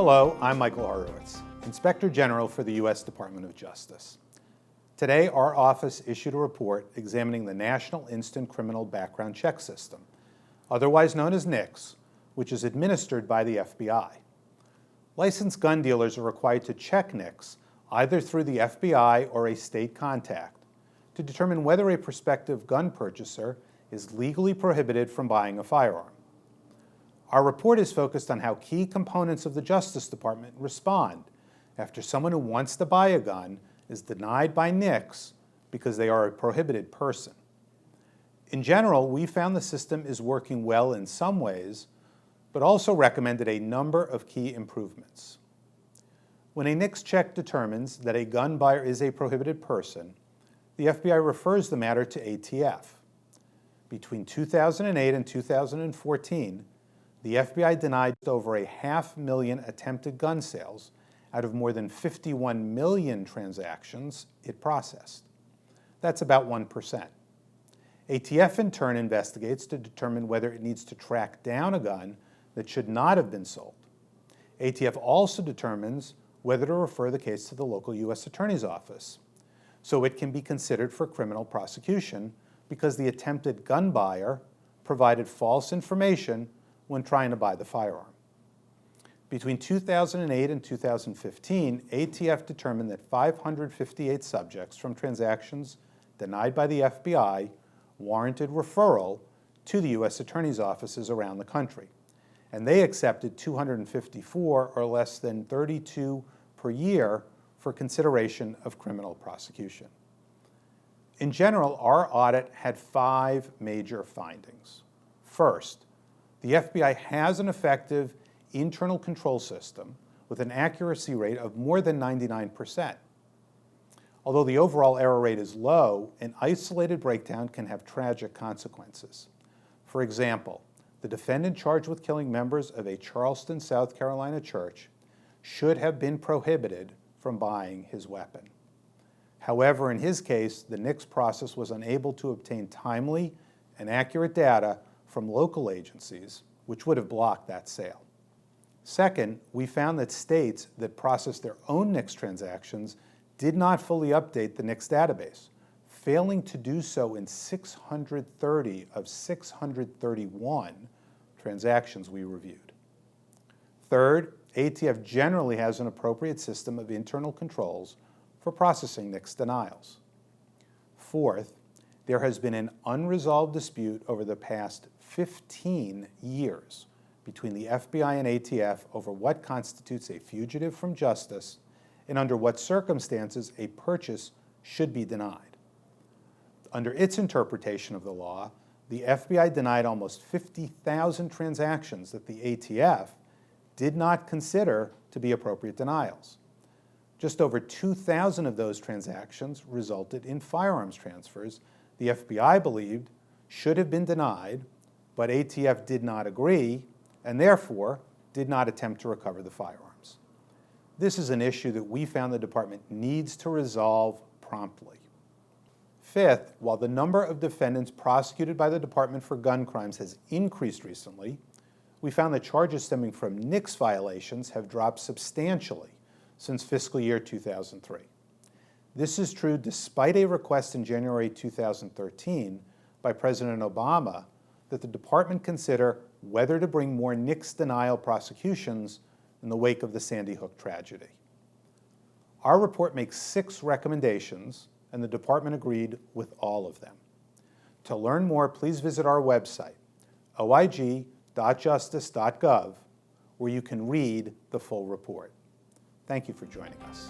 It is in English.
Hello, I'm Michael Horowitz, Inspector General for the U.S. Department of Justice. Today, our office issued a report examining the National Instant Criminal Background Check System, otherwise known as NICS, which is administered by the FBI. Licensed gun dealers are required to check NICS either through the FBI or a state contact to determine whether a prospective gun purchaser is legally prohibited from buying a firearm. Our report is focused on how key components of the Justice Department respond after someone who wants to buy a gun is denied by NICS because they are a prohibited person. In general, we found the system is working well in some ways, but also recommended a number of key improvements. When a NICS check determines that a gun buyer is a prohibited person, the FBI refers the matter to ATF. Between 2008 and 2014, the FBI denied over 500,000 attempted gun sales out of more than 51 million transactions it processed. That's about 1%. ATF in turn investigates to determine whether it needs to track down a gun that should not have been sold. ATF also determines whether to refer the case to the local U.S. Attorney's Office, so it can be considered for criminal prosecution because the attempted gun buyer provided false information when trying to buy the firearm. Between 2008 and 2015, ATF determined that 558 subjects from transactions denied by the FBI warranted referral to the U.S. Attorney's offices around the country, and they accepted 254, or less than 32 per year, for consideration of criminal prosecution. In general, our audit had 5 major findings. First, the FBI has an effective internal control system with an accuracy rate of more than 99%. Although the overall error rate is low, an isolated breakdown can have tragic consequences. For example, the defendant charged with killing members of a Charleston, South Carolina church should have been prohibited from buying his weapon. However, in his case, the NICS process was unable to obtain timely and accurate data from local agencies, which would have blocked that sale. Second, we found that states that processed their own NICS transactions did not fully update the NICS database, failing to do so in 630 of 631 transactions we reviewed. Third, ATF generally has an appropriate system of internal controls for processing NICS denials. Fourth, there has been an unresolved dispute over the past 15 years between the FBI and ATF over what constitutes a fugitive from justice and under what circumstances a purchase should be denied. Under its interpretation of the law, the FBI denied almost 50,000 transactions that the ATF did not consider to be appropriate denials. Just over 2,000 of those transactions resulted in firearms transfers the FBI believed should have been denied, but ATF did not agree and therefore did not attempt to recover the firearms. This is an issue that we found the department needs to resolve promptly. Fifth, while the number of defendants prosecuted by the Department for gun crimes has increased recently, we found that charges stemming from NICS violations have dropped substantially since fiscal year 2003. This is true despite a request in January 2013 by President Obama that the department consider whether to bring more NICS denial prosecutions in the wake of the Sandy Hook tragedy. Our report makes 6 recommendations, and the department agreed with all of them. To learn more, please visit our website, oig.justice.gov, where you can read the full report. Thank you for joining us.